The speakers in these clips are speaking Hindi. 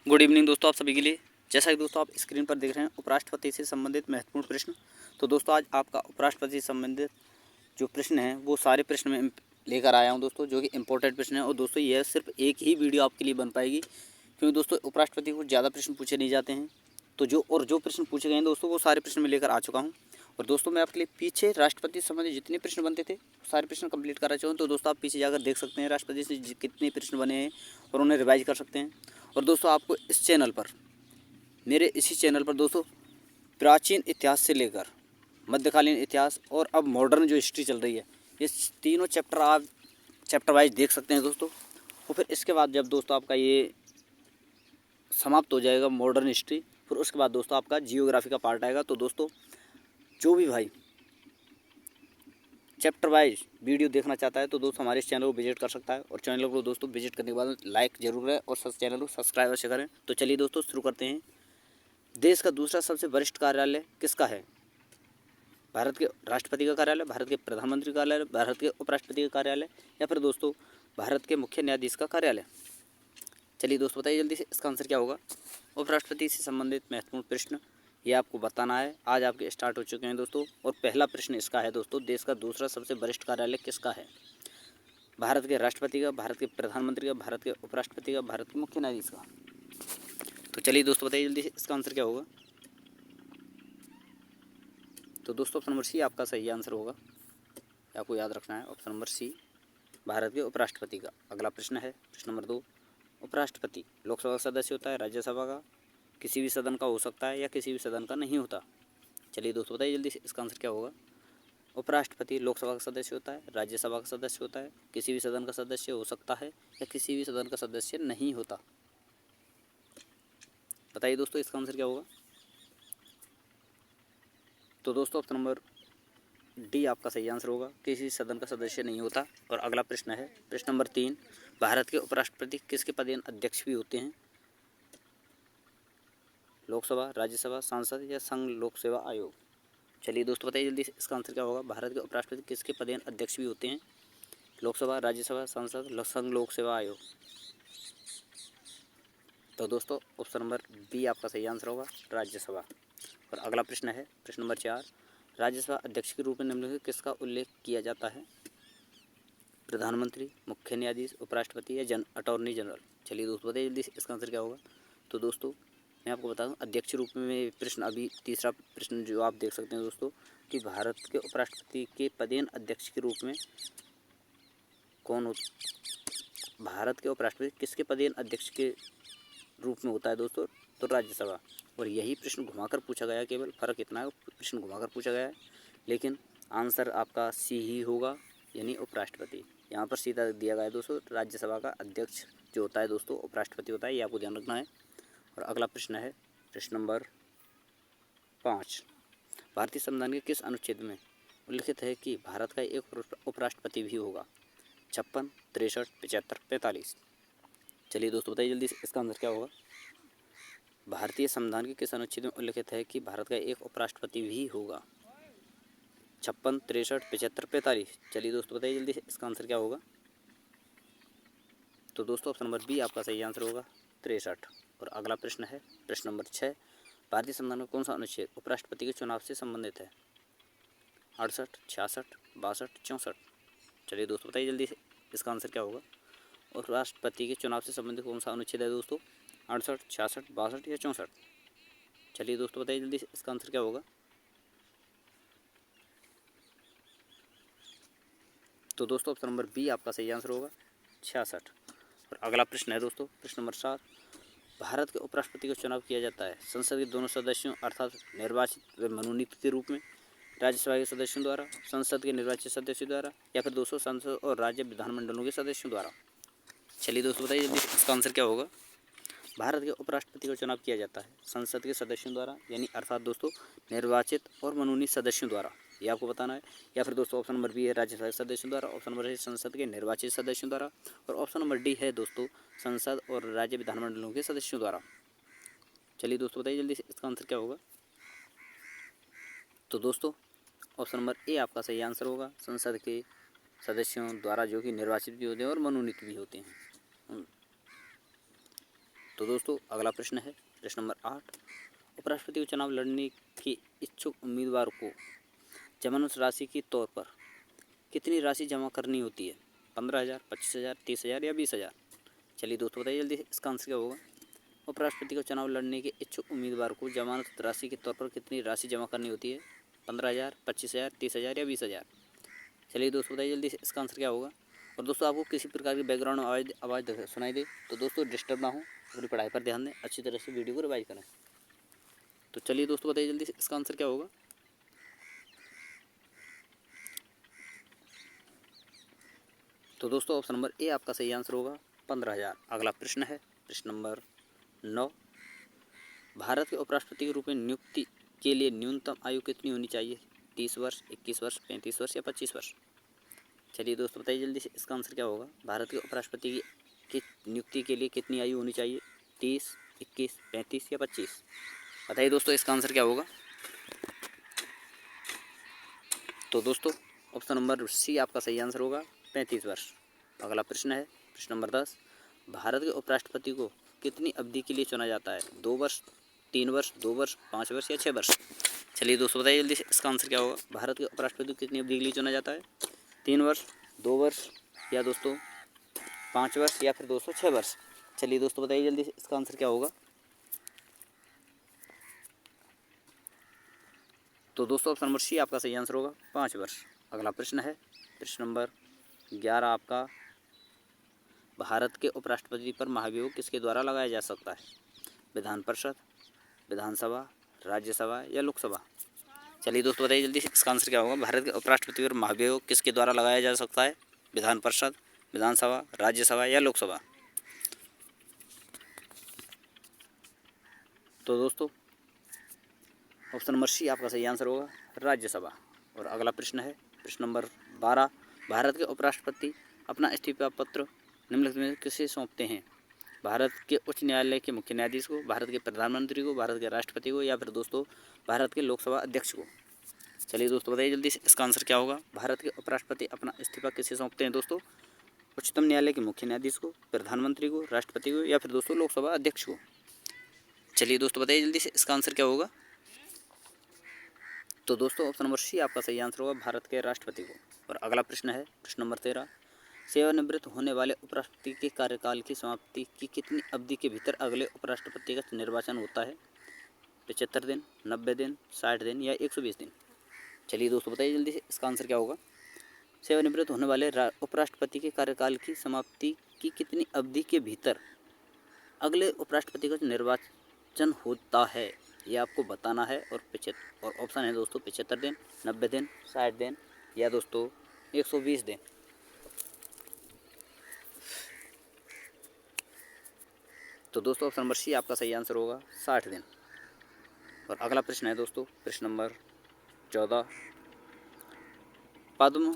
गुड इवनिंग दोस्तों, आप सभी के लिए। जैसा कि दोस्तों आप स्क्रीन पर देख रहे हैं उपराष्ट्रपति से संबंधित महत्वपूर्ण प्रश्न। तो दोस्तों आज आपका उपराष्ट्रपति से संबंधित जो प्रश्न हैं वो सारे प्रश्न में लेकर आया हूं दोस्तों, जो कि इंपॉर्टेंट प्रश्न है। और दोस्तों यह सिर्फ एक ही वीडियो आपके लिए बन पाएगी, क्योंकि दोस्तों उपराष्ट्रपति को ज़्यादा प्रश्न पूछे नहीं जाते हैं। तो जो प्रश्न पूछे गए हैं दोस्तों वो सारे प्रश्न मैं लेकर आ चुका हूँ। और दोस्तों मैं आपके लिए पीछे राष्ट्रपति से संबंधित जितने प्रश्न बनते थे सारे प्रश्न कंप्लीट करा चुका हूँ। तो दोस्तों आप पीछे जाकर देख सकते हैं राष्ट्रपति से कितने प्रश्न बने हैं और उन्हें रिवाइज कर सकते हैं। और दोस्तों आपको इस चैनल पर, मेरे इसी चैनल पर दोस्तों, प्राचीन इतिहास से लेकर मध्यकालीन इतिहास और अब मॉडर्न जो हिस्ट्री चल रही है, ये तीनों चैप्टर आप चैप्टर वाइज देख सकते हैं दोस्तों। और फिर इसके बाद जब दोस्तों आपका ये समाप्त हो जाएगा मॉडर्न हिस्ट्री, फिर उसके बाद दोस्तों आपका जियोग्राफी का पार्ट आएगा। तो दोस्तों जो भी भाई चैप्टर वाइज वीडियो देखना चाहता है तो दोस्तों हमारे इस चैनल को विजिट कर सकता है। और चैनल को दोस्तों विजिट करने के बाद लाइक जरूर है और चैनल को सब्सक्राइब अवश्य करें। तो चलिए दोस्तों शुरू करते हैं। देश का दूसरा सबसे वरिष्ठ कार्यालय किसका है? भारत के राष्ट्रपति का कार्यालय, भारत के प्रधानमंत्री का कार्यालय, भारत के उपराष्ट्रपति का कार्यालय, या फिर दोस्तों भारत के मुख्य न्यायाधीश का कार्यालय। चलिए दोस्तों बताइए जल्दी से इसका आंसर क्या होगा। उपराष्ट्रपति से संबंधित महत्वपूर्ण प्रश्न ये आपको बताना है। आज आपके स्टार्ट हो चुके हैं दोस्तों। और पहला प्रश्न इसका है दोस्तों, देश का दूसरा सबसे वरिष्ठ कार्यालय किसका है? भारत के राष्ट्रपति का, भारत के प्रधानमंत्री का, भारत के उपराष्ट्रपति का, भारत के मुख्य न्यायाधीश का। तो चलिए दोस्तों बताइए जल्दी से इसका आंसर क्या होगा। तो दोस्तों ऑप्शन नंबर सी आपका सही आंसर होगा। आपको याद रखना है ऑप्शन नंबर सी, भारत के उपराष्ट्रपति का। अगला प्रश्न है प्रश्न नंबर 2। उपराष्ट्रपति लोकसभा का सदस्य होता है, राज्यसभा का, किसी भी सदन का हो सकता है या किसी भी सदन का नहीं होता। चलिए दोस्तों बताइए जल्दी से इसका आंसर क्या होगा। उपराष्ट्रपति लोकसभा का सदस्य होता है, राज्यसभा का सदस्य होता है, किसी भी सदन का सदस्य हो सकता है या किसी भी सदन का सदस्य नहीं होता। बताइए दोस्तों इसका आंसर क्या होगा। तो दोस्तों ऑप्शन नंबर डी आपका सही आंसर होगा, किसी सदन का सदस्य नहीं होता। और अगला प्रश्न है प्रश्न नंबर 3। भारत के उपराष्ट्रपति किसके पदेन अध्यक्ष भी होते हैं? लोकसभा, राज्यसभा, सांसद या संघ लोक सेवा आयोग। चलिए दोस्तों बताइए जल्दी से इसका आंसर क्या होगा। भारत के उपराष्ट्रपति किसके पदेन अध्यक्ष भी होते हैं? लोकसभा, राज्यसभा, सांसद, संघ लोक सेवा आयोग। तो दोस्तों ऑप्शन नंबर बी आपका सही आंसर होगा, राज्यसभा। और अगला प्रश्न है प्रश्न नंबर 4। राज्यसभा अध्यक्ष के रूप में निम्नलिखित किसका उल्लेख किया जाता है? प्रधानमंत्री, मुख्य न्यायाधीश, उपराष्ट्रपति या अटॉर्नी जनरल। चलिए दोस्तों बताइए जल्दी से इसका आंसर क्या होगा। तो दोस्तों मैं आपको बता दूं अध्यक्ष रूप में प्रश्न, अभी तीसरा प्रश्न जो आप देख सकते हैं दोस्तों, कि भारत के उपराष्ट्रपति के पदेन अध्यक्ष के रूप में कौन हो, भारत के उपराष्ट्रपति किसके पदेन अध्यक्ष के रूप में होता है दोस्तों? तो राज्यसभा। और यही प्रश्न घुमाकर पूछा गया, केवल फ़र्क इतना है प्रश्न घुमाकर पूछा गया है, लेकिन आंसर आपका सी ही होगा, यानी उपराष्ट्रपति। यहाँ पर सीधा दिया गया है दोस्तों, राज्यसभा का अध्यक्ष जो होता है दोस्तों उपराष्ट्रपति होता है, ये आपको ध्यान रखना है। और अगला प्रश्न है प्रश्न नंबर 5। भारतीय संविधान के किस अनुच्छेद में उल्लिखित है कि भारत का एक उपराष्ट्रपति भी होगा? 56, 63, 75, 45। चलिए दोस्तों बताइए जल्दी से इसका आंसर क्या होगा। भारतीय संविधान के किस अनुच्छेद में उल्लिखित है कि भारत का एक उपराष्ट्रपति भी होगा? 56, 63, 75, 45। चलिए दोस्तों बताइए जल्दी से इसका आंसर क्या होगा। तो दोस्तों ऑप्शन नंबर बी आपका सही आंसर होगा, 63। और अगला प्रश्न है प्रश्न नंबर 6। भारतीय संविधान में कौन सा अनुच्छेद उपराष्ट्रपति के चुनाव से संबंधित है? 68, 66, 62, 64। चलिए दोस्तों बताइए जल्दी से इसका आंसर क्या होगा। और राष्ट्रपति के चुनाव से संबंधित कौन सा अनुच्छेद है दोस्तों? 68, 66, 62 या 64। चलिए दोस्तों बताइए जल्दी से इसका आंसर क्या होगा। तो दोस्तों ऑप्शन नंबर बी आपका सही आंसर होगा, 66। और अगला प्रश्न है दोस्तों प्रश्न नंबर 7। भारत के उपराष्ट्रपति का चुनाव किया जाता है संसद के दोनों सदस्यों अर्थात निर्वाचित व मनोनीत के रूप में, राज्यसभा के सदस्यों द्वारा, संसद के निर्वाचित सदस्यों द्वारा, या फिर दोस्तों संसद और राज्य विधानमंडलों के सदस्यों द्वारा। चलिए दोस्तों बताइए जल्दी इसका आंसर क्या होगा। भारत के उपराष्ट्रपति का चुनाव किया जाता है संसद के सदस्यों द्वारा, यानी अर्थात दोस्तों निर्वाचित और मनोनीत सदस्यों द्वारा, ये आपको बताना है। या फिर दोस्तों ऑप्शन नंबर बी है राज्यसभा के सदस्यों द्वारा, ऑप्शन नंबर है संसद के निर्वाचित सदस्यों द्वारा, और ऑप्शन नंबर डी है दोस्तों संसद और राज्य विधानमंडलों के सदस्यों द्वारा। चलिए दोस्तों बताइए जल्दी से इसका आंसर क्या होगा। तो दोस्तों ऑप्शन नंबर ए आपका सही आंसर होगा, संसद के सदस्यों द्वारा, जो कि निर्वाचित भी होते हैं और मनोनीत भी होते हैं। तो दोस्तों अगला प्रश्न है प्रश्न नंबर 8, उपराष्ट्रपति को चुनाव लड़ने के इच्छुक उम्मीदवार को जमानत राशि के तौर पर कितनी राशि जमा करनी होती है? 15,000, 25,000, 30,000 या 20,000? चलिए दोस्तों बताइए जल्दी से, इसका आंसर क्या होगा? उपराष्ट्रपति को चुनाव लड़ने के इच्छुक उम्मीदवार को जमानत राशि के तौर पर कितनी राशि जमा करनी होती है? 15,000, 25,000, 30,000 या 20,000? चलिए दोस्तों बताइए जल्दी से, इसका आंसर क्या होगा? और दोस्तों आपको किसी प्रकार की बैकग्राउंड आवाज़ सुनाई दे तो दोस्तों डिस्टर्ब ना हो, अपनी पढ़ाई पर ध्यान दें, अच्छी तरह से वीडियो को रिवाइज करें। तो चलिए दोस्तों बताइए जल्दी से, इसका आंसर क्या होगा? तो दोस्तों ऑप्शन नंबर ए आपका सही आंसर होगा, 15,000। अगला प्रश्न है प्रश्न नंबर 9, भारत के उपराष्ट्रपति के रूप में नियुक्ति के लिए न्यूनतम आयु कितनी होनी चाहिए? 30 वर्ष, 21 वर्ष, 35 वर्ष या 25 वर्ष? चलिए दोस्तों बताइए जल्दी से, इसका आंसर क्या होगा? भारत के उपराष्ट्रपति की नियुक्ति के लिए कितनी आयु होनी चाहिए? 30, 21, 35 या 25? बताइए दोस्तों, इसका आंसर क्या होगा? तो दोस्तों ऑप्शन नंबर सी आपका सही आंसर होगा, 35 वर्ष। अगला प्रश्न है प्रश्न नंबर 10, भारत के उपराष्ट्रपति को कितनी अवधि के लिए चुना जाता है? 2 वर्ष, 3 वर्ष, 2 वर्ष, 5 वर्ष या 6 वर्ष? चलिए दोस्तों बताइए जल्दी से, इसका आंसर क्या होगा? भारत के उपराष्ट्रपति को कितनी अवधि के लिए चुना जाता है? 3 वर्ष, 2 वर्ष या दोस्तों 5 वर्ष या फिर दोस्तों 6 वर्ष? चलिए दोस्तों बताइए जल्दी से, इसका आंसर क्या होगा? तो दोस्तों ऑप्शन नंबर सी आपका सही आंसर होगा, 5 वर्ष। अगला प्रश्न है प्रश्न नंबर 11 आपका, भारत के उपराष्ट्रपति पर महाभियोग किसके द्वारा लगाया जा सकता है? विधान परिषद, विधानसभा, राज्यसभा या लोकसभा? चलिए दोस्तों बताइए जल्दी से, इसका आंसर क्या होगा? भारत के उपराष्ट्रपति पर महाभियोग किसके द्वारा लगाया जा सकता है? विधान परिषद, विधानसभा, राज्यसभा या लोकसभा? तो दोस्तों ऑप्शन नंबर सी आपका सही आंसर होगा, राज्यसभा। और अगला प्रश्न है प्रश्न नंबर 12, भारत के उपराष्ट्रपति अपना इस्तीफा पत्र निम्नलिखित में किसे सौंपते हैं? भारत के उच्च न्यायालय के मुख्य न्यायाधीश को, भारत के प्रधानमंत्री को, भारत के राष्ट्रपति को या फिर दोस्तों भारत के लोकसभा अध्यक्ष को? चलिए दोस्तों बताइए जल्दी से, इसका आंसर क्या होगा? भारत के उपराष्ट्रपति अपना इस्तीफा किसे सौंपते हैं दोस्तों? उच्चतम न्यायालय के मुख्य न्यायाधीश को, प्रधानमंत्री को, राष्ट्रपति को या फिर दोस्तों लोकसभा अध्यक्ष को? चलिए दोस्तों बताइए जल्दी से, इसका आंसर क्या होगा? तो दोस्तों ऑप्शन नंबर सी आपका सही आंसर होगा, भारत के राष्ट्रपति को। और अगला प्रश्न है प्रश्न नंबर 13, सेवानिवृत्त होने वाले उपराष्ट्रपति के कार्यकाल की समाप्ति की कितनी अवधि के भीतर अगले उपराष्ट्रपति का निर्वाचन होता है? 75 दिन, 90 दिन, 60 दिन या 120 दिन? चलिए दोस्तों बताइए जल्दी से, इसका आंसर क्या होगा? सेवानिवृत्त होने वाले उपराष्ट्रपति के कार्यकाल की समाप्ति की कितनी अवधि के भीतर अगले उपराष्ट्रपति का निर्वाचन होता है, ये आपको बताना है। और ऑप्शन है दोस्तों 75 दिन, 90 दिन, 60 दिन या दोस्तों 120 दिन। तो दोस्तों ऑप्शन नंबर सी आपका सही आंसर होगा, 60 दिन। और अगला प्रश्न है दोस्तों प्रश्न नंबर 14, पद्म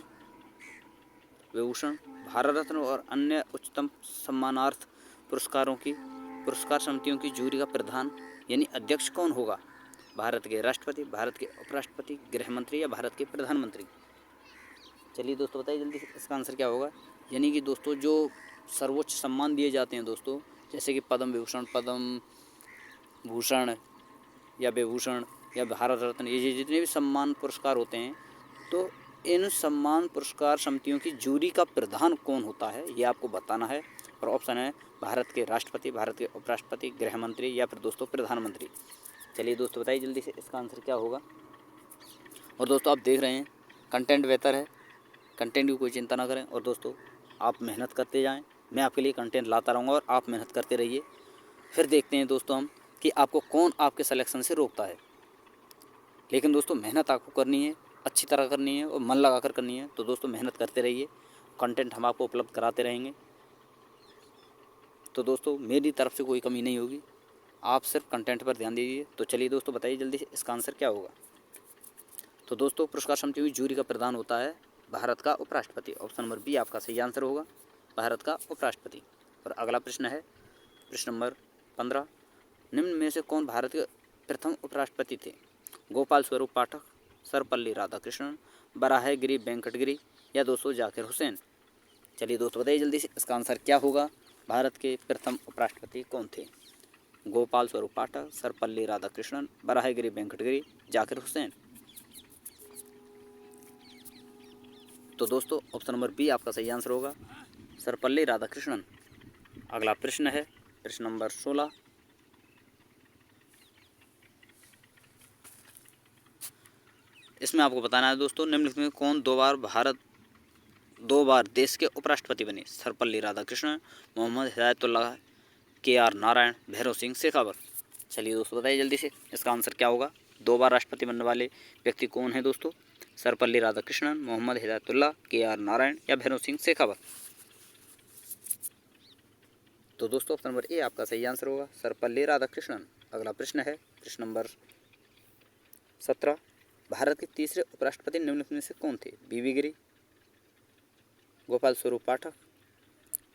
विभूषण, भारत रत्न और अन्य उच्चतम सम्मानार्थ पुरस्कार समितियों की जूरी का प्रधान यानी अध्यक्ष कौन होगा? भारत के राष्ट्रपति, भारत के उपराष्ट्रपति, गृह मंत्री या भारत के प्रधानमंत्री? चलिए दोस्तों बताइए जल्दी से, इसका आंसर क्या होगा? यानी कि दोस्तों जो सर्वोच्च सम्मान दिए जाते हैं दोस्तों, जैसे कि पद्म विभूषण, पद्म भूषण या विभूषण या भारत रत्न, ये जितने भी सम्मान पुरस्कार होते हैं, तो इन सम्मान पुरस्कार समितियों की जूरी का प्रधान कौन होता है, ये आपको बताना है। और ऑप्शन है भारत के राष्ट्रपति, भारत के उपराष्ट्रपति, गृह मंत्री या फिर दोस्तों प्रधानमंत्री। चलिए दोस्तों बताइए जल्दी से, इसका आंसर क्या होगा? और दोस्तों आप देख रहे हैं कंटेंट बेहतर है, कंटेंट की कोई चिंता ना करें और दोस्तों आप मेहनत करते जाएं, मैं आपके लिए कंटेंट लाता रहूँगा और आप मेहनत करते रहिए। फिर देखते हैं दोस्तों हम कि आपको कौन आपके सिलेक्शन से रोकता है। लेकिन दोस्तों मेहनत आपको करनी है, अच्छी तरह करनी है और मन लगा कर करनी है। तो दोस्तों मेहनत करते रहिए, कंटेंट हम आपको उपलब्ध कराते रहेंगे। तो दोस्तों मेरी तरफ से कोई कमी नहीं होगी, आप सिर्फ कंटेंट पर ध्यान दीजिए। तो चलिए दोस्तों बताइए जल्दी से, इसका आंसर क्या होगा? तो दोस्तों पुरस्कार समिति की जूरी का प्रधान होता है भारत का उपराष्ट्रपति। ऑप्शन नंबर बी आपका सही आंसर होगा, भारत का उपराष्ट्रपति। और अगला प्रश्न है प्रश्न नंबर 15, निम्न में से कौन भारत के प्रथम उपराष्ट्रपति थे? गोपाल स्वरूप पाठक, सर्वपल्ली राधाकृष्णन, बराहगिरी वेंकटगिरी या दोस्तों जाकिर हुसैन? चलिए दोस्तों बताइए जल्दी से, इसका आंसर क्या होगा? भारत के प्रथम उपराष्ट्रपति कौन थे? गोपाल स्वरूप पाठक, सर्वपल्ली राधाकृष्णन, बराहगिरी वेंकटगिरी, जाकिर हुसैन। तो दोस्तों ऑप्शन नंबर बी आपका सही आंसर होगा, सर्वपल्ली राधाकृष्णन। अगला प्रश्न है प्रश्न नंबर 16। इसमें आपको बताना है दोस्तों, निम्नलिखित में कौन दो बार देश के उपराष्ट्रपति बने? सर्वपल्ली राधाकृष्णन, मोहम्मद हिदायतुल्लाह, के.आर. नारायण, भैरव सिंह शेखावत। चलिए दोस्तों बताइए जल्दी से इसका आंसर क्या होगा। 2 बार राष्ट्रपति बनने वाले व्यक्ति कौन है दोस्तों? सर्वपल्ली राधाकृष्णन, मोहम्मद हिदायतुल्लाह, के.आर. नारायण या भैरव सिंह शेखावत। तो दोस्तों ऑप्शन नंबर ए आपका सही आंसर होगा, सर्वपल्ली राधाकृष्णन। अगला प्रश्न है प्रश्न नंबर 17। भारत के तीसरे उपराष्ट्रपति निम्नलिखित में से कौन थे? बीवी गिरी, गोपाल स्वरूप पाठक,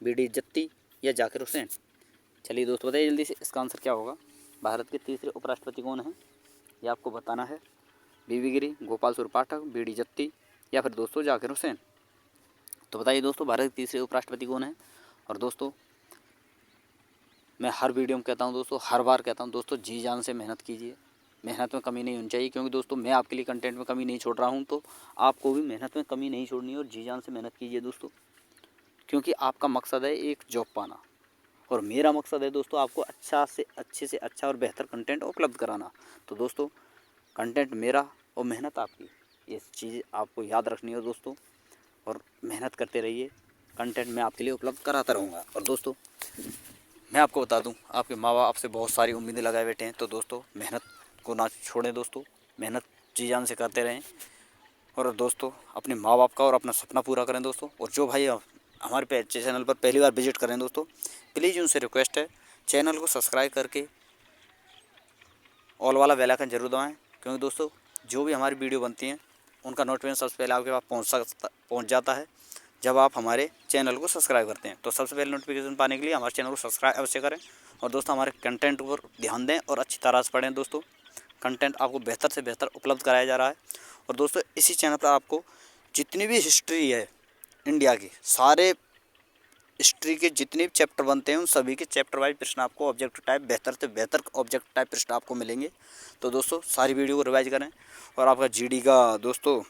बी.डी. जत्ती या जाकिर हुसैन। चलिए दोस्तों बताइए जल्दी से इसका आंसर क्या होगा। भारत के तीसरे उपराष्ट्रपति कौन हैं ये आपको बताना है। बीवी गिरी, गोपाल स्वरूप पाठक, बी.डी. जत्ती या फिर दोस्तों जाकिर हुसैन। तो बताइए दोस्तों भारत के तीसरे उपराष्ट्रपति कौन हैं। और दोस्तों मैं हर वीडियो में कहता हूँ दोस्तों, हर बार कहता हूँ दोस्तों, जी जान से मेहनत कीजिए, मेहनत में कमी नहीं होनी चाहिए। क्योंकि दोस्तों मैं आपके लिए कंटेंट में कमी नहीं छोड़ रहा हूँ, तो आपको भी मेहनत में कमी नहीं छोड़नी है और जी जान से मेहनत कीजिए दोस्तों। क्योंकि आपका मकसद है एक जॉब पाना और मेरा मकसद है दोस्तों आपको अच्छे से अच्छा और बेहतर कंटेंट उपलब्ध कराना। तो दोस्तों कंटेंट मेरा और मेहनत आपकी, ये चीज़ आपको याद रखनी है दोस्तों। और मेहनत करते रहिए, कंटेंट मैं आपके लिए उपलब्ध कराता रहूँगा। और दोस्तों मैं आपको बता दूं, आपके माँ बाप आपसे बहुत सारी उम्मीदें लगाए बैठे हैं। तो दोस्तों मेहनत को ना छोड़ें दोस्तों, मेहनत जी जान से करते रहें। और दोस्तों अपने माँ बाप का और अपना सपना पूरा करें दोस्तों। और जो भाई हमारे चैनल पर पहली बार विजिट करें दोस्तों, प्लीज़ उनसे रिक्वेस्ट है चैनल को सब्सक्राइब करके ऑल वाला बेल आइकन जरूर दबाएँ। क्योंकि दोस्तों जो भी हमारी वीडियो बनती हैं उनका नोटिफिकेशन सबसे पहले आपके पास पहुँच जाता है जब आप हमारे चैनल को सब्सक्राइब करते हैं। तो सबसे पहले नोटिफिकेशन पाने के लिए हमारे चैनल को सब्सक्राइब अवश्य करें। और दोस्तों हमारे कंटेंट पर ध्यान दें और अच्छी तरह से पढ़ें दोस्तों। कंटेंट आपको बेहतर से बेहतर उपलब्ध कराया जा रहा है। और दोस्तों इसी चैनल पर आपको जितनी भी हिस्ट्री है इंडिया की, सारे हिस्ट्री के जितने भी चैप्टर बनते हैं उन सभी के चैप्टर वाइज प्रश्न आपको ऑब्जेक्टिव टाइप बेहतर से बेहतर ऑब्जेक्टिव टाइप प्रश्न आपको मिलेंगे। तो दोस्तों सारी वीडियो को रिवाइज करें। और आपका जीडी का दोस्तों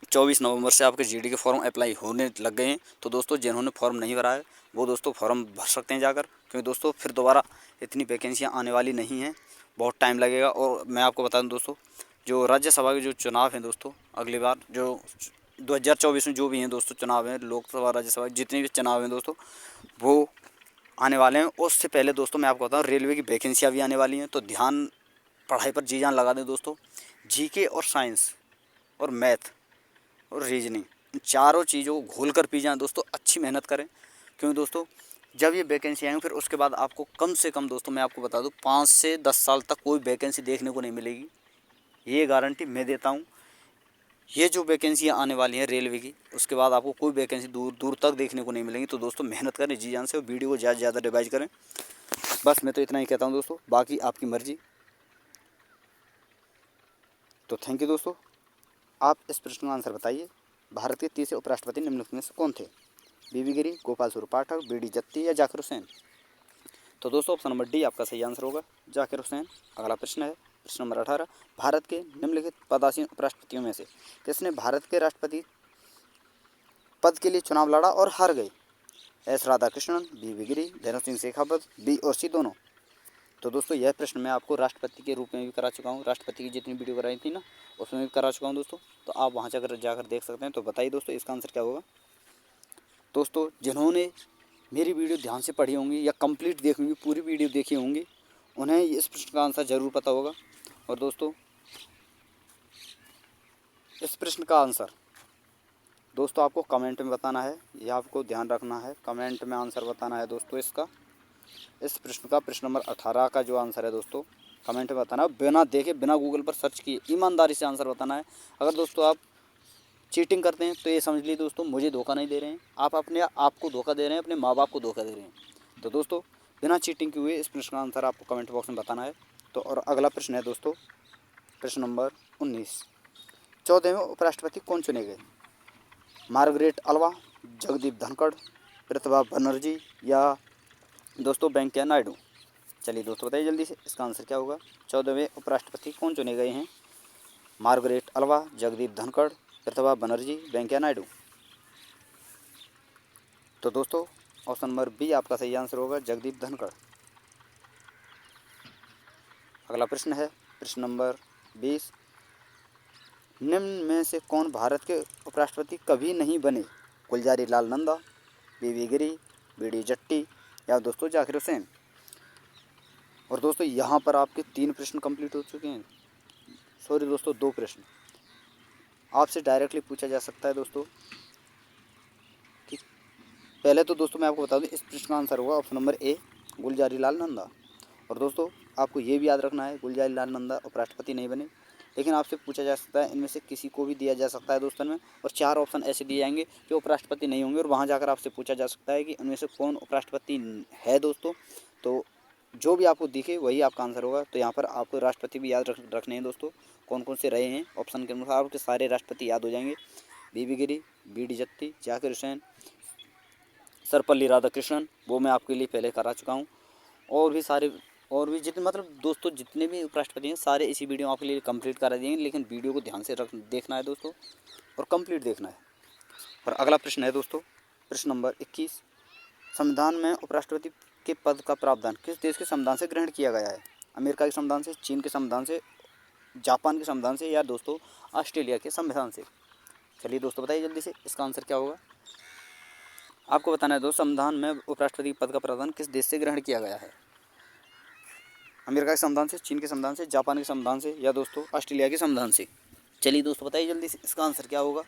24 नवंबर से आपके जीडी के फॉर्म अप्लाई होने लग गए हैं। तो दोस्तों जिन्होंने फॉर्म नहीं भरा है वो दोस्तों फॉर्म भर सकते हैं जाकर। क्योंकि दोस्तों फिर दोबारा इतनी वैकेंसियाँ आने वाली नहीं हैं, बहुत टाइम लगेगा। और मैं आपको बता दूं दोस्तों, जो राज्यसभा के जो चुनाव हैं दोस्तों, अगली बार जो 2024 में जो भी हैं दोस्तों चुनाव हैं, लोकसभा राज्यसभा जितने भी चुनाव हैं दोस्तों वो आने वाले हैं। उससे पहले दोस्तों मैं आपको बताऊँ रेलवे की वैकेंसियाँ भी आने वाली हैं। तो ध्यान, पढ़ाई पर जी जान लगा दें दोस्तों। जीके और साइंस और मैथ और रीजनिंग, इन चारों चीज़ों को घोल कर पी जाएँ दोस्तों, अच्छी मेहनत करें। क्योंकि दोस्तों जब ये वैकेंसी आएंगी फिर उसके बाद आपको कम से कम दोस्तों मैं आपको बता दूं 5 से 10 साल तक कोई वैकेंसी देखने को नहीं मिलेगी, ये गारंटी मैं देता हूँ। ये जो वैकेंसियाँ आने वाली हैं रेलवे की, उसके बाद आपको कोई वैकेंसी दूर दूर तक देखने को नहीं मिलेंगी। तो दोस्तों मेहनत करें जी जान से और वीडियो को ज़्यादा से ज़्यादा रिवाइज करें। बस मैं तो इतना ही कहता हूँ दोस्तों, बाकी आपकी मर्जी। तो थैंक यू दोस्तों। आप इस प्रश्न का आंसर बताइए, भारत के तीसरे उपराष्ट्रपति निम्नलिखित में से कौन थे? बीवी गिरी, गोपाल स्वरूप पाठक, बी.डी. जत्ती या जाकिर हुसैन। तो दोस्तों ऑप्शन नंबर डी आपका सही आंसर होगा, जाकिर हुसैन। अगला प्रश्न है प्रश्न नंबर 18। भारत के निम्नलिखित पदासीन उपराष्ट्रपतियों में से किसने भारत के राष्ट्रपति पद के लिए चुनाव लड़ा और हार गए? एस राधाकृष्णन, बी गिरी, भैरव सिंह शेखावत, बी और सी दोनों। तो दोस्तों यह प्रश्न मैं आपको राष्ट्रपति के रूप में भी करा चुका हूँ, राष्ट्रपति की जितनी वीडियो कराई थी ना उसमें भी करा चुका हूँ दोस्तों। तो आप वहाँ जाकर देख सकते हैं। तो बताइए दोस्तों इसका आंसर क्या होगा। दोस्तों जिन्होंने मेरी वीडियो ध्यान से पढ़ी होंगी या कंप्लीट देखी होंगी, पूरी वीडियो देखी होंगी, उन्हें इस प्रश्न का आंसर ज़रूर पता होगा। और दोस्तों इस प्रश्न का आंसर दोस्तों आपको कमेंट में बताना है, यह आपको ध्यान रखना है, कमेंट में आंसर बताना है दोस्तों इसका। इस प्रश्न का प्रश्न नंबर 18 का जो आंसर है दोस्तों कमेंट में बताना है, बिना देखे बिना गूगल पर सर्च किए ईमानदारी से आंसर बताना है। अगर दोस्तों आप चीटिंग करते हैं तो ये समझ लीजिए दोस्तों मुझे धोखा नहीं दे रहे हैं, आप अपने आप को धोखा दे रहे हैं, अपने माँ बाप को धोखा दे रहे हैं। तो दोस्तों बिना चीटिंग के हुए इस प्रश्न का आंसर आपको कमेंट बॉक्स में बताना है। तो और अगला प्रश्न है दोस्तों प्रश्न नंबर 19। 14वें उपराष्ट्रपति कौन चुने गए? मार्गरेट अल्वा, जगदीप धनखड़, प्रतिभा बनर्जी या दोस्तों वेंकैया नायडू। चलिए दोस्तों बताइए जल्दी से इसका आंसर क्या होगा। 14वें उपराष्ट्रपति कौन चुने गए हैं। मार्गरेट अल्वा, जगदीप धनखड़, प्रतिभा बनर्जी, वेंकैया नायडू। तो दोस्तों ऑप्शन नंबर बी आपका सही आंसर होगा, जगदीप धनखड़। अगला प्रश्न है प्रश्न नंबर 20। निम्न में से कौन भारत के उपराष्ट्रपति कभी नहीं बने। गुलजारी लाल नंदा, बीवी गिरी, बीडी जट्टी या दोस्तों जाकिर हुसैन। और दोस्तों यहाँ पर आपके 3 प्रश्न कंप्लीट हो चुके हैं। सॉरी दोस्तों 2 प्रश्न आपसे डायरेक्टली पूछा जा सकता है दोस्तों। ठीक, पहले तो दोस्तों मैं आपको बता दूं इस प्रश्न का आंसर होगा option number A, Gulzari Lal Nanda. और दोस्तों आपको ये भी याद रखना है गुलजारी लाल नंदा उपराष्ट्रपति नहीं बने, लेकिन आपसे पूछा जा सकता है इनमें से किसी को भी दिया जा सकता है दोस्तों में। और 4 ऑप्शन ऐसे दिए जाएंगे जो उपराष्ट्रपति नहीं होंगे और वहाँ जाकर आपसे पूछा जा सकता है कि उनमें से कौन उपराष्ट्रपति है दोस्तों। तो जो भी आपको दिखे वही आपका आंसर होगा। तो यहाँ पर आपको राष्ट्रपति भी याद रखने हैं दोस्तों, कौन कौन से रहे हैं ऑप्शन के अनुसार आपके सारे राष्ट्रपति याद हो जाएंगे। बीबी गिरी, बीडी जत्ती, जाकिर हुसैन, सर्वपल्ली राधाकृष्णन, वो मैं आपके लिए पहले करा चुका हूँ। और भी सारे और भी जितने मतलब दोस्तों जितने भी उपराष्ट्रपति हैं सारे इसी वीडियो में आपके लिए कंप्लीट करा दिए, लेकिन वीडियो को ध्यान से देखना है दोस्तों और कंप्लीट देखना है। और अगला प्रश्न है दोस्तों प्रश्न नंबर 21। संविधान में उपराष्ट्रपति के पद का प्रावधान किस देश के संविधान से ग्रहण किया गया है। अमेरिका के संविधान से, चीन के संविधान से, जापान के संविधान से या दोस्तों ऑस्ट्रेलिया के संविधान से। चलिए दोस्तों बताइए जल्दी से इसका आंसर क्या होगा। आपको बताना है दोस्तों संविधान में उपराष्ट्रपति पद का प्रावधान किस देश से ग्रहण किया गया है। अमेरिका के संविधान से, चीन के संविधान से, जापान के संविधान से या दोस्तों ऑस्ट्रेलिया के संविधान से। चलिए दोस्तों बताइए जल्दी से इसका आंसर क्या होगा।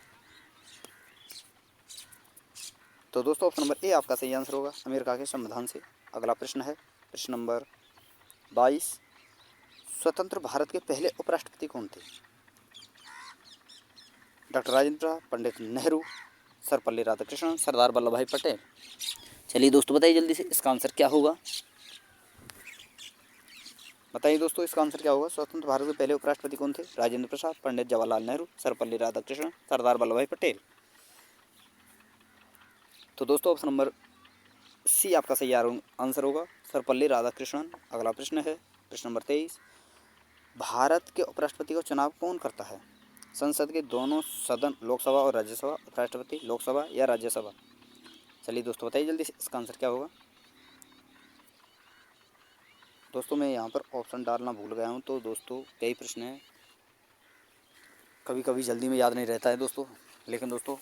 तो दोस्तों ऑप्शन नंबर ए आपका सही आंसर होगा, अमेरिका के संविधान से। अगला प्रश्न है प्रश्न नंबर 22। स्वतंत्र भारत के पहले उपराष्ट्रपति कौन थे। डॉक्टर राजेंद्र प्रसाद, पंडित नेहरू, सर्वपल्ली राधाकृष्णन, सरदार वल्लभ भाई पटेल। चलिए दोस्तों बताइए जल्दी से इसका आंसर क्या होगा। बताइए दोस्तों इसका आंसर क्या होगा। स्वतंत्र भारत के पहले उपराष्ट्रपति कौन थे। राजेंद्र प्रसाद, पंडित जवाहरलाल नेहरू, सर्वपल्ली राधाकृष्णन, सरदार वल्लभ भाई पटेल। तो दोस्तों ऑप्शन नंबर सी आपका सही आंसर होगा, सर्वपल्ली राधाकृष्णन। अगला प्रश्न है प्रश्न नंबर 23। भारत के उपराष्ट्रपति का चुनाव कौन करता है। संसद के दोनों सदन लोकसभा और राज्यसभा, उपराष्ट्रपति लोकसभा या राज्यसभा। चलिए दोस्तों बताइए जल्दी से इसका आंसर क्या होगा। दोस्तों मैं यहाँ पर ऑप्शन डालना भूल गया हूँ, तो दोस्तों कई प्रश्न हैं, कभी कभी जल्दी में याद नहीं रहता है दोस्तों, लेकिन दोस्तों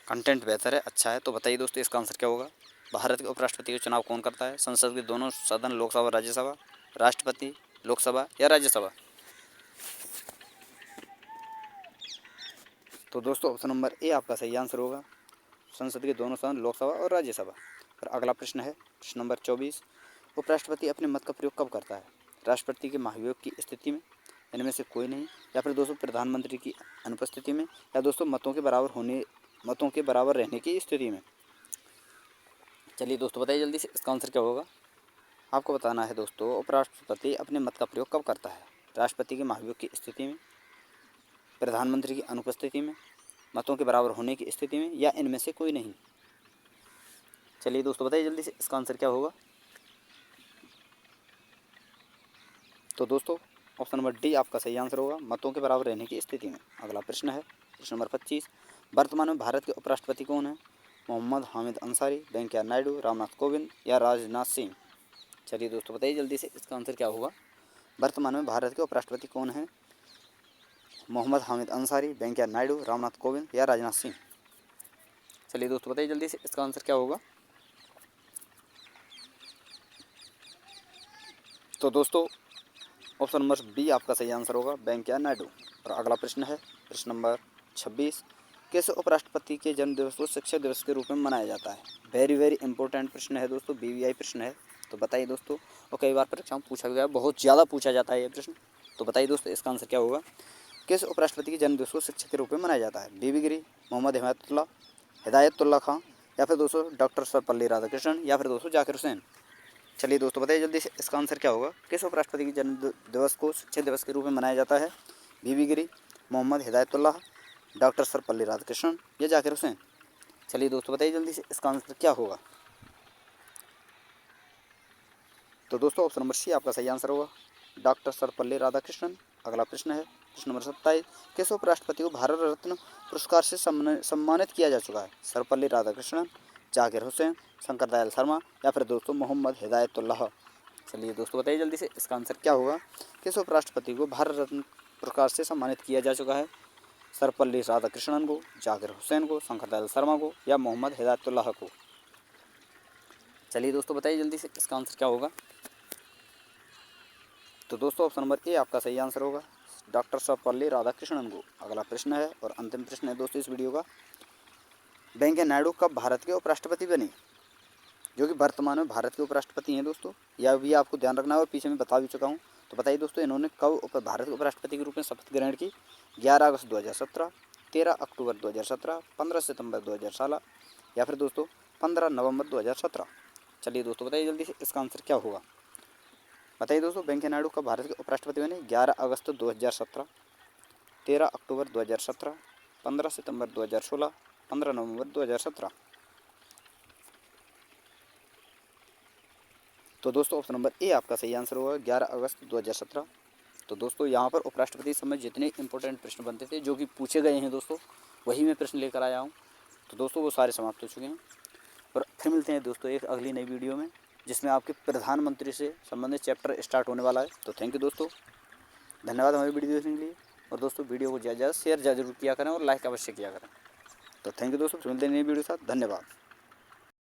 कंटेंट बेहतर है, अच्छा है। तो बताइए दोस्तों इसका आंसर क्या होगा। भारत के उपराष्ट्रपति का चुनाव कौन करता है। संसद के दोनों सदन लोकसभा राज्यसभा, राष्ट्रपति लोकसभा या राज्यसभा। तो दोस्तों ऑप्शन नंबर ए आपका सही आंसर होगा, संसद के दोनों सदन लोकसभा और राज्यसभा। और अगला प्रश्न है प्रश्न नंबर 24। उपराष्ट्रपति अपने मत का प्रयोग कब करता है। राष्ट्रपति के महाभियोग की स्थिति में, इनमें से कोई नहीं, या फिर दोस्तों प्रधानमंत्री की अनुपस्थिति में, या दोस्तों मतों के बराबर रहने की स्थिति में। चलिए दोस्तों बताइए जल्दी से इसका आंसर क्या होगा। आपको बताना है दोस्तों उपराष्ट्रपति अपने मत का प्रयोग कब करता है। राष्ट्रपति के महाभियोग की स्थिति में, प्रधानमंत्री की अनुपस्थिति में, मतों के बराबर होने की स्थिति में, या इनमें से कोई नहीं। चलिए दोस्तों बताइए जल्दी से इसका आंसर क्या होगा। तो दोस्तों ऑप्शन नंबर डी आपका सही आंसर होगा, मतों के बराबर रहने की स्थिति में। अगला प्रश्न है प्रश्न नंबर 25। वर्तमान में भारत के उपराष्ट्रपति कौन है। मोहम्मद हामिद अंसारी, वेंकैया नायडू, रामनाथ कोविंद या राजनाथ सिंह। चलिए दोस्तों बताइए जल्दी से इसका आंसर क्या होगा। वर्तमान में भारत के उपराष्ट्रपति कौन है। मोहम्मद हामिद अंसारी, वेंकैया नायडू, रामनाथ कोविंद या राजनाथ सिंह। चलिए दोस्तों बताइए जल्दी से इसका आंसर क्या होगा। तो दोस्तों ऑप्शन नंबर बी आपका सही आंसर होगा, वेंकैया नायडू। और अगला प्रश्न है प्रश्न नंबर 26। किस उपराष्ट्रपति के जन्मदिवस को शिक्षक दिवस के रूप में मनाया जाता है। वेरी वेरी इंपॉर्टेंट प्रश्न है दोस्तों, BVI प्रश्न है। तो बताइए दोस्तों, और कई बार परीक्षाओं में पूछा गया, बहुत ज़्यादा पूछा जाता है ये प्रश्न। तो बताइए दोस्तों इसका आंसर क्या होगा। किस उपराष्ट्रपति के जन्मदिवस को शिक्षक के रूप में मनाया जाता है। बीबी गिरी, मोहम्मद हिदायतुल्ला खां, या फिर दोस्तों डॉक्टर सर्वपल्ली राधाकृष्णन, या फिर दोस्तों जाकिर हुसैन। चलिए दोस्तों बताइए जल्दी से इसका आंसर क्या होगा। किस उपराष्ट्रपति के जन्म दिवस को शिक्षक दिवस के रूप में मनाया जाता है। बीबी गिरी, मोहम्मद हिदायतुल्ला, डॉक्टर सर्वपल्ली राधाकृष्णन या जाकिर हुसैन। चलिए दोस्तों बताइए जल्दी से इसका आंसर क्या होगा। तो दोस्तों ऑप्शन नंबर सी आपका सही आंसर होगा, डॉक्टर सर्वपल्ली राधाकृष्णन। अगला प्रश्न है प्रश्न नंबर 27, किस उपराष्ट्रपति को भारत रत्न पुरस्कार से सम्मानित किया जा चुका है? सर्वपल्ली राधाकृष्णन, जाकिर हुसैन, शंकर दयाल शर्मा या फिर दोस्तों मोहम्मद हिदायतुल्लाह। चलिए दोस्तों बताइए जल्दी से इसका आंसर क्या होगा। किस उपराष्ट्रपति को भारत रत्न पुरस्कार से सम्मानित किया जा चुका है? सर्वपल्ली राधाकृष्णन को, जाकिर हुसैन को, शंकर दयाल शर्मा को या मोहम्मद हिदायतुल्लाह को। चलिए दोस्तों बताइए जल्दी से इसका आंसर क्या होगा। तो दोस्तों ऑप्शन नंबर ए आपका सही आंसर होगा, डॉक्टर सर्वपल्ली राधाकृष्णन को। अगला प्रश्न है और अंतिम प्रश्न है दोस्तों इस वीडियो का, वेंकैया नायडू कब भारत के उपराष्ट्रपति बने? जो कि वर्तमान में भारत के उपराष्ट्रपति हैं दोस्तों, यह भी आपको ध्यान रखना है और पीछे मैं बता भी चुका हूँ। तो बताइए दोस्तों इन्होंने कब भारत के उपराष्ट्रपति के रूप में शपथ ग्रहण की? 11 अगस्त 2017, 13 अक्टूबर 2017, 15 सितंबर 2016 या फिर दोस्तों 15 नवंबर 2017। चलिए दोस्तों बताइए जल्दी से इसका आंसर क्या होगा। बताइए दोस्तों वेंकैया नायडू कब भारत के उपराष्ट्रपति बने? 11 अगस्त 2017, 13 अक्टूबर 2017, 15 सितंबर 2016, 15 नवंबर 2017। तो दोस्तों ऑप्शन नंबर ए आपका सही आंसर होगा, 11 अगस्त 2017। तो दोस्तों यहाँ पर उपराष्ट्रपति समय जितने इंपॉर्टेंट प्रश्न बनते थे जो कि पूछे गए हैं दोस्तों, वही मैं प्रश्न लेकर आया हूँ। तो दोस्तों वो सारे समाप्त हो चुके हैं और फिर मिलते हैं दोस्तों एक अगली नई वीडियो में, जिसमें आपके प्रधानमंत्री से संबंधित चैप्टर स्टार्ट होने वाला है। तो थैंक यू दोस्तों, धन्यवाद हमारी वीडियो देखने के लिए। और दोस्तों वीडियो को ज़्यादा शेयर जरूर किया करें और लाइक अवश्य किया करें। तो थैंक यू दोस्तों, फिर मिलते हैं नई वीडियो के साथ, धन्यवाद।